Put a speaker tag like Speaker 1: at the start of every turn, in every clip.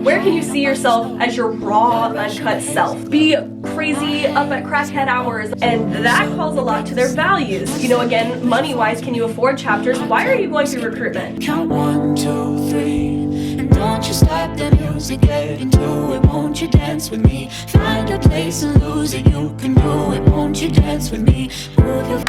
Speaker 1: Where can you see yourself as your raw, uncut self? Be crazy up at crackhead hours, and that calls a lot to their values. You know, again, money-wise, can you afford chapters? Why are you going through recruitment?
Speaker 2: Count 1, 2, 3, and don't you stop the music, get into it, won't you dance with me? Find a place and lose it, you can do it, won't you dance with me? Move your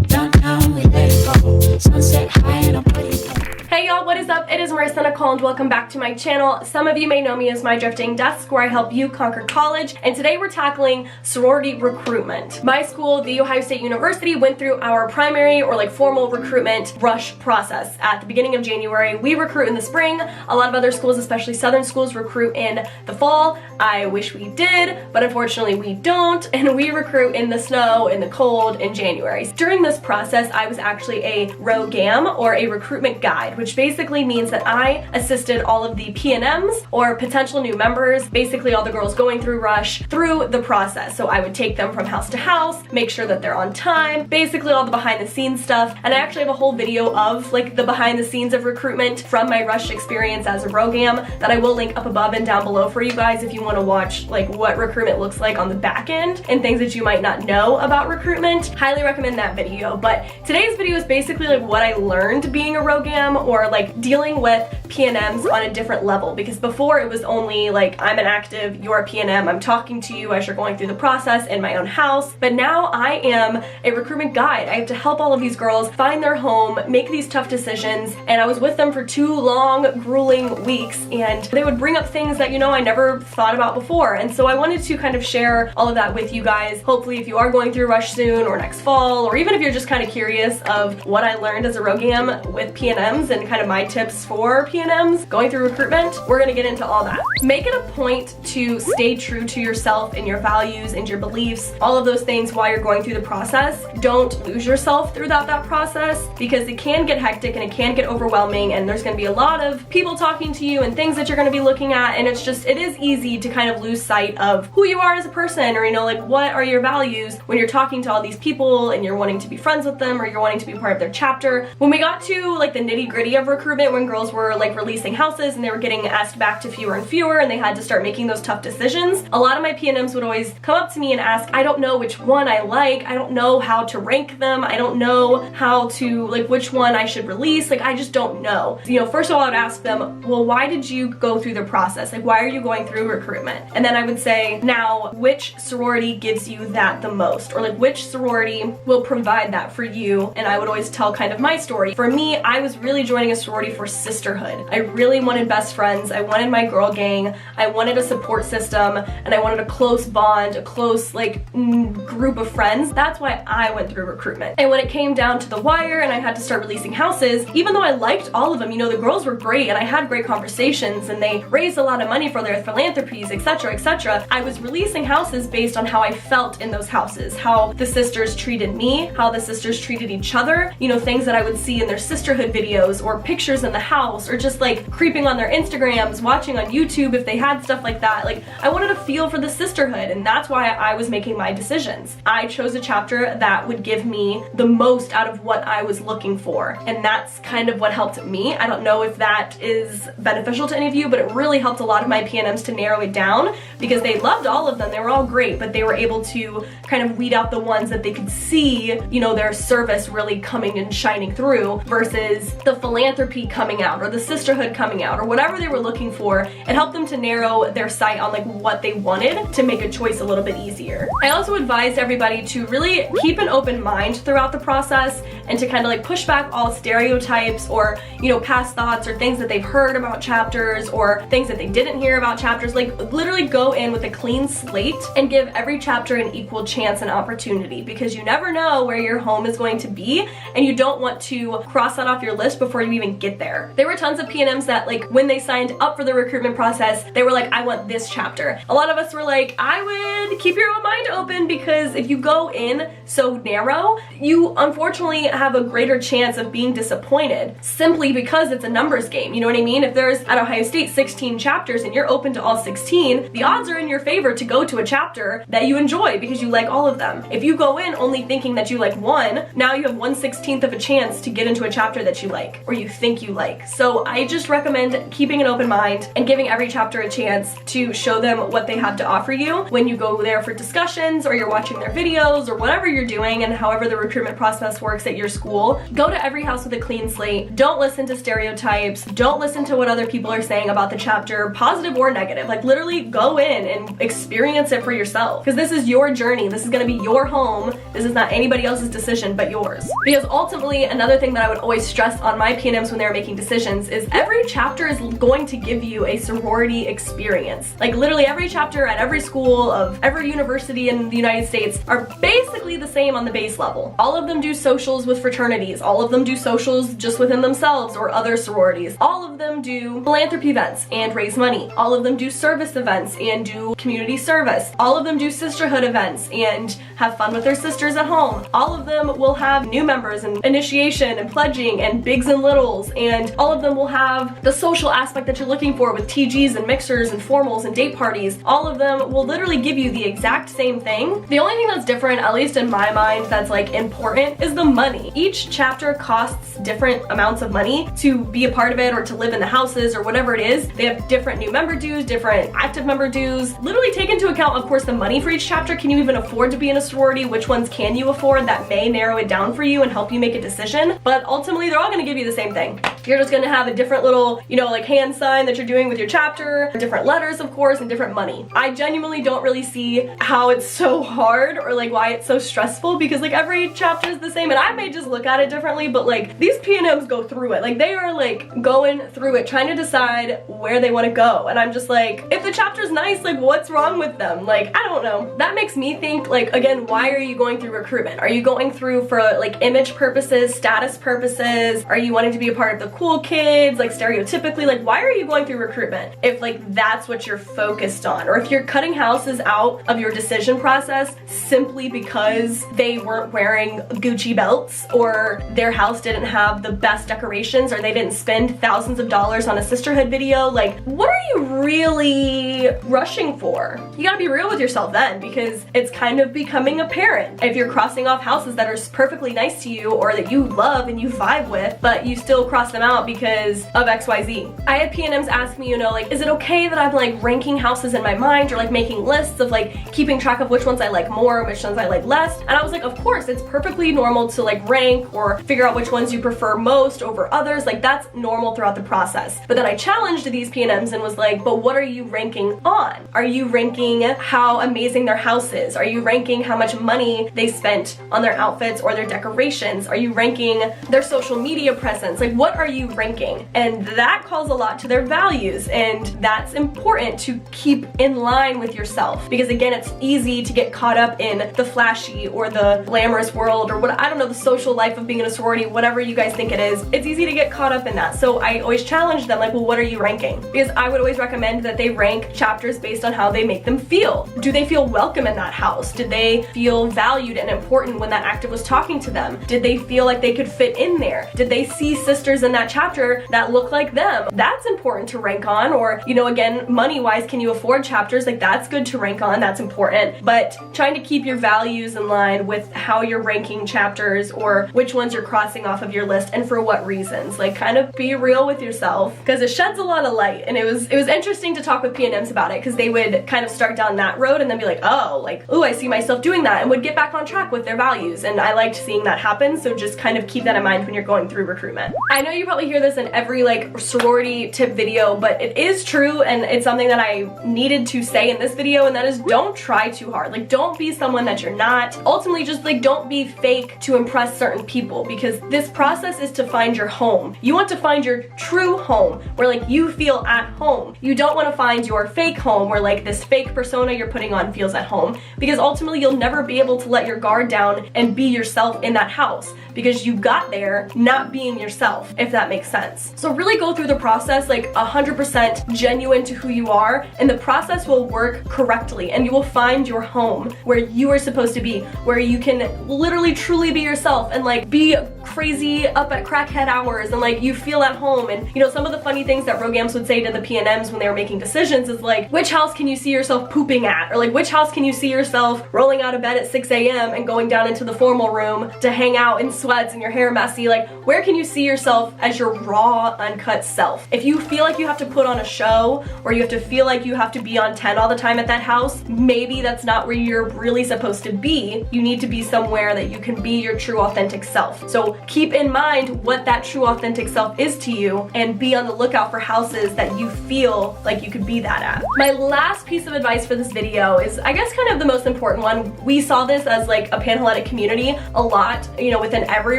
Speaker 2: down now, we let it go, sunset high and I'm ready to go.
Speaker 1: Hey y'all, what is up? It is Marissa and Nicole and welcome back to my channel. Some of you may know me as My Drifting Desk, where I help you conquer college, and today we're tackling sorority recruitment. My school, The Ohio State University, went through our primary or like formal recruitment rush process at the beginning of January. We recruit in the spring. A lot of other schools, especially Southern schools, recruit in the fall. I wish we did, but unfortunately we don't, and we recruit in the snow, in the cold, in January. During this process, I was actually a Rho Gam, or a recruitment guide, which basically means that I assisted all of the PNMs, or potential new members, basically all the girls going through Rush, through the process. So I would take them from house to house, make sure that they're on time, basically all the behind the scenes stuff. And I actually have a whole video of like the behind the scenes of recruitment from my Rush experience as a Rho Gam that I will link up above and down below for you guys if you want to watch like what recruitment looks like on the back end and things that you might not know about recruitment. Highly recommend that video. But today's video is basically like what I learned being a Rho Gam, or like dealing with PNMs on a different level, because before it was only like, I'm an active, you're a PNM, I'm talking to you as you're going through the process in my own house. But now I am a recruitment guide. I have to help all of these girls find their home, make these tough decisions, and I was with them for 2 long, grueling weeks, and they would bring up things that, you know, I never thought about before. And so I wanted to kind of share all of that with you guys. Hopefully if you are going through Rush soon or next fall, or even if you're just kind of curious of what I learned as a Rho Gam with PNMs and kind of my tips for PNMs going through recruitment, we're gonna get into all that. Make it a point to stay true to yourself and your values and your beliefs, all of those things while you're going through the process. Don't lose yourself throughout that process, because it can get hectic and it can get overwhelming, and there's gonna be a lot of people talking to you and things that you're gonna be looking at, and it's just, it is easy to kind of lose sight of who you are as a person, or, you know, like what are your values when you're talking to all these people and you're wanting to be friends with them, or you're wanting to be part of their chapter. When we got to like the nitty-gritty of recruitment, when girls were like releasing houses and they were getting asked back to fewer and fewer and they had to start making those tough decisions, a lot of my PNMs would always come up to me and ask, I don't know which one I like, I don't know how to rank them, I don't know how to, like, which one I should release, like, I just don't know. You know, first of all, I would ask them, well, why did you go through the process? Like, why are you going through recruitment? And then I would say, now, which sorority gives you that the most? Or like, which sorority will provide that for you? And I would always tell kind of my story. For me, I was really joining a sorority for sisterhood. I really wanted best friends, I wanted my girl gang, I wanted a support system, and I wanted a close bond, a close like group of friends. That's why I went through recruitment. And when it came down to the wire and I had to start releasing houses, even though I liked all of them, you know, the girls were great and I had great conversations and they raised a lot of money for their philanthropies, etc., etc., I was releasing houses based on how I felt in those houses, how the sisters treated me, how the sisters treated each other, you know, things that I would see in their sisterhood videos or pictures in the house, or just like creeping on their Instagrams, watching on YouTube if they had stuff like that. Like, I wanted a feel for the sisterhood, and that's why I was making my decisions. I chose a chapter that would give me the most out of what I was looking for, and that's kind of what helped me. I don't know if that is beneficial to any of you, but it really helped a lot of my PNMs to narrow it down, because they loved all of them, they were all great, but they were able to kind of weed out the ones that they could see, you know, their service really coming and shining through, versus the philanthropy coming out, or the sisterhood coming out, or whatever they were looking for. It helped them to narrow their sight on like what they wanted, to make a choice a little bit easier. I also advised everybody to really keep an open mind throughout the process, and to kind of like push back all stereotypes, or, you know, past thoughts, or things that they've heard about chapters, or things that they didn't hear about chapters. Like, literally go in with a clean slate and give every chapter an equal chance and opportunity, because you never know where your home is going to be, and you don't want to cross that off your list before you even get there. There were tons of PNMs that, like, when they signed up for the recruitment process, they were like, I want this chapter. A lot of us were like, I would keep your mind open, because if you go in so narrow, you unfortunately have a greater chance of being disappointed, simply because it's a numbers game. You know what I mean? If there's, at Ohio State, 16 chapters and you're open to all 16, the odds are in your favor to go to a chapter that you enjoy because you like all of them. If you go in only thinking that you like one, now you have 1/16 of a chance to get into a chapter that you like, or you think you like. So I just recommend keeping an open mind and giving every chapter a chance to show them what they have to offer you when you go there for discussions or you're watching their videos or whatever you're doing, and however the recruitment process works at your school. Go to every house with a clean slate. Don't listen to stereotypes. Don't listen to what other people are saying about the chapter, positive or negative. Like literally go in and experience it for yourself, because this is your journey. This is going to be your home. This is not anybody else's decision but yours. Because ultimately, another thing that I would always stress on my PNMs when they're making decisions is every chapter is going to give you a sorority experience. Like literally every chapter at every school of every university in the United States are basically the same on the base level. All of them do socials with fraternities. All of them do socials just within themselves or other sororities. All of them do philanthropy events and raise money. All of them do service events and do community service. All of them do sisterhood events and have fun with their sisters at home. All of them will have new members and initiation and pledging and bigs and littles, and all of them will have the social aspect that you're looking for with TGs and mixers and formals and date parties. All of them will literally give you the exact same thing. The only thing that's different, at least in my mind, that's like important is the money. Each chapter costs different amounts of money to be a part of it or to live in the houses or whatever it is. They have different new member dues, different active member dues. Literally take into account, of course, the money for each chapter. Can you even afford to be in a sorority? Which ones can you afford? That may narrow it down for you and help you make a decision. But ultimately, they're all going to give you the same thing. You're just going to have a different little, you know, like hand sign that you're doing with your chapter, different letters, of course, and different money. I genuinely don't really see how it's so hard or like why it's so stressful, because like every chapter is the same, and I may just look at it differently, but like these PNMs go through it. Like they are like going through it, trying to decide where they want to go. And I'm just like, if the chapter's nice, like what's wrong with them? Like, I don't know. That makes me think, like, again, why are you going through recruitment? Are you going through for like image purposes, status purposes? Are you wanting to be a part of the cool kids, like stereotypically? Like, why are you going through recruitment if like that's what you're focused on? Or if you're cutting houses out of your decision process simply because they weren't wearing Gucci belts, or their house didn't have the best decorations, or they didn't spend thousands of dollars on a sisterhood video, like what are you really rushing for? You gotta be real with yourself then, because it's kind of becoming apparent if you're crossing off houses that are perfectly nice to you or that you love and you vibe with, but you still cross them out because of XYZ. I had PNMs ask me, you know, like, is it okay that I'm like ranking houses in my mind or like making lists of like keeping track of which ones I like more and which ones I like less? And I was like, of course, it's perfectly normal to like rank or figure out which ones you prefer most over others. Like that's normal throughout the process. But then I challenged these PNMs and was like, but what are you ranking on? Are you ranking how amazing their house is? Are you ranking how much money they spent on their outfits or their decorations? Are you ranking their social media presence? Like what are you ranking? And that calls a lot to their values, and that's important to keep in line with yourself, because again, it's easy to get caught up in the flashy or the glamorous world or what, I don't know, the social life of being in a sorority, whatever you guys think it is. It's easy to get caught up in that. So I always challenge them, like, well, what are you ranking? Because I would always recommend that they rank chapters based on how they make them feel. Do they feel welcome in that house? Did they feel valued and important when that active was talking to them? Did they feel like they could fit in there? Did they see sisters in that chapter that look like them? That's important to rank on. Or, you know, again, money-wise, can you afford chapters? Like that's good to rank on, that's important. But trying to keep your values in line with how you're ranking chapters or which ones you're crossing off of your list and for what reasons. Like kind of be real with yourself, because it sheds a lot of light. And it was interesting to talk with PNMs about it, because they would kind of start down that road and then be like, oh, like, oh, I see myself doing that, and would get back on track with their values. And I liked seeing that happen. So just kind of keep that in mind when you're going through recruitment. I know you probably hear this in every like sorority tip video, but it is true, and it's something that I needed to say in this video, and that is don't try too hard. Like don't be someone that you're not. Ultimately, just like don't be fake to impress certain people, because this process is to find your home. You want to find your true home where like you feel at home. You don't want to find your fake home where like this fake persona you're putting on feels at home, because ultimately you'll never be able to let your guard down and be yourself in that house, because you got there not being yourself, if that makes sense. So really go through the process like 100% genuine to who you are, and the process will work correctly, and you will find your home where you are supposed to be, where you can literally truly be yourself and like be crazy up at crackhead hours and like you feel at home. And you know, some of the funny things that Rho Gams would say to the PNMs when they were making decisions is like, which house can you see yourself pooping at? Or like, which house can you see yourself rolling out of bed at 6 a.m. and going down into the formal room to hang out and sweats and your hair messy, like where can you see yourself as your raw, uncut self? If you feel like you have to put on a show, or you have to feel like you have to be on 10 all the time at that house, maybe that's not where you're really supposed to be. You need to be somewhere that you can be your true authentic self. So keep in mind what that true authentic self is to you, and be on the lookout for houses that you feel like you could be that at. My last piece of advice for this video is, I guess, kind of the most important one. We saw this as like a panhellenic community a lot, you know, within every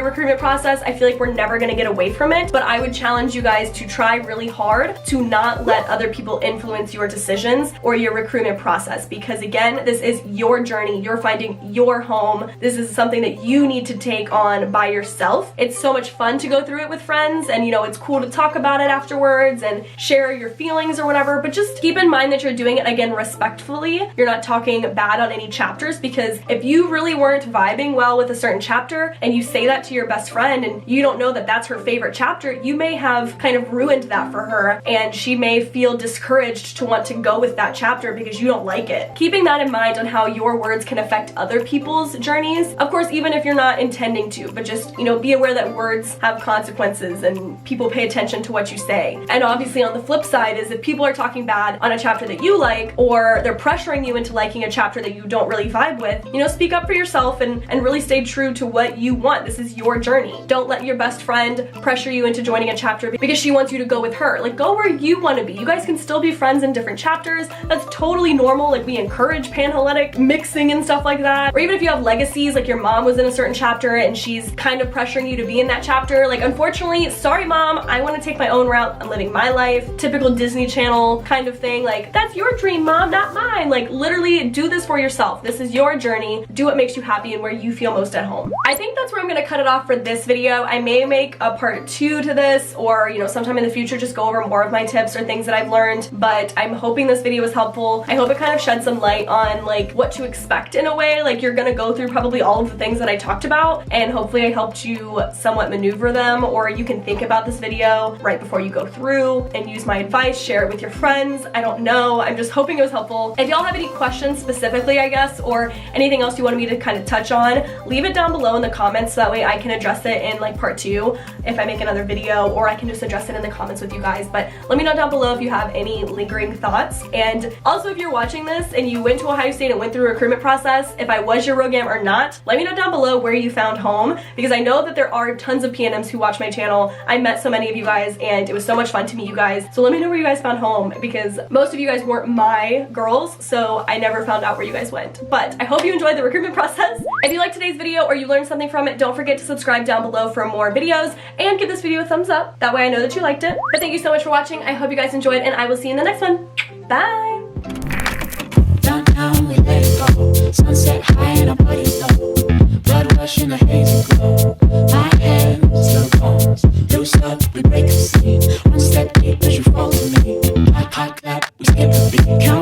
Speaker 1: recruitment process. I feel like we're never gonna get away from it, but I would challenge you guys to try really hard to not let other people influence your decisions or your recruitment process, because again, this is your journey. You're finding your home. This is something that you need to take on by yourself. It's so much fun to go through it with friends, and you know, it's cool to talk about it afterwards and share your feelings or whatever, but just keep in mind that you're doing it, again, respectfully. You're not talking bad on any chapters, because if you really weren't vibing well with a certain chapter and you say that to your best friend and you don't know that that's her favorite chapter, you may have kind of ruined that for her, and she may feel discouraged to want to go with that chapter because you don't like it. Keeping that in mind on how your words can affect other people's journeys, of course, even if you're not intending to, but just, you know, be aware that words have consequences and people pay attention to what you say. And obviously on the flip side is, if people are talking bad on a chapter that you like, or they're pressuring you into liking a chapter that you don't really vibe with, you know, speak up for yourself and really stay true to what you want. This is your journey. Don't let your best friend pressure you into joining a chapter because she wants you to go with her. Like, go where you want to be. You guys can still be friends in different chapters. That's totally normal. Like, we encourage panhellenic mixing and stuff like that. Or even if you have legacies, like your mom was in a certain chapter and she's kind of pressuring you to be in that chapter. Like, unfortunately, sorry mom, I want to take my own route. I'm living my life. Typical Disney Channel kind of thing. Like, that's your dream, mom, not mine. Like, literally do this for yourself. This is your journey. Do what makes you happy and where you feel most at home. I think that's where I'm gonna cut it off for this video. I may make a part 2 to this, or, you know, sometime in the future just go over more of my tips or things that I've learned, but I'm hoping this video was helpful. I hope it kind of shed some light on like what to expect in a way. Like, you're gonna go through probably all of the things that I talked about, and hopefully I helped you somewhat maneuver them, or you can think about this video right before you go through and use my advice, share it with your friends. I don't know, I'm just hoping it was helpful. If y'all have any questions specifically, I guess, or anything else you wanted me to kind of touch on, leave it down below in the comments so that way I can address it in like part 2 if I make another video, or I can just address it in the comments with you guys. But let me know down below if you have any lingering thoughts. And also, if you're watching this and you went to Ohio State and went through a recruitment process, if I was your Rho Gam or not, let me know down below where you found home, because I know that there are tons of PNMs who watch my channel. I met so many of you guys and it was so much fun to meet you guys. So let me know where you guys found home, because most of you guys weren't my girls, so I never found out where you guys went. But I hope you enjoyed the recruitment process. If you liked today's video or you learned something from it, don't forget to subscribe down below for more videos, and give this video a thumbs up. That way I know that you liked it. But thank you so much for watching. I hope you guys enjoyed, and I will see you in the next one. Bye!
Speaker 2: Downtown we let it go. Sunset high and our bodies low. Blood rush in a hazy glow. My hands, still bones. Loose up, we break the scene. One step deep as you fall to me. Hot, hot clap, we skip a beat. Count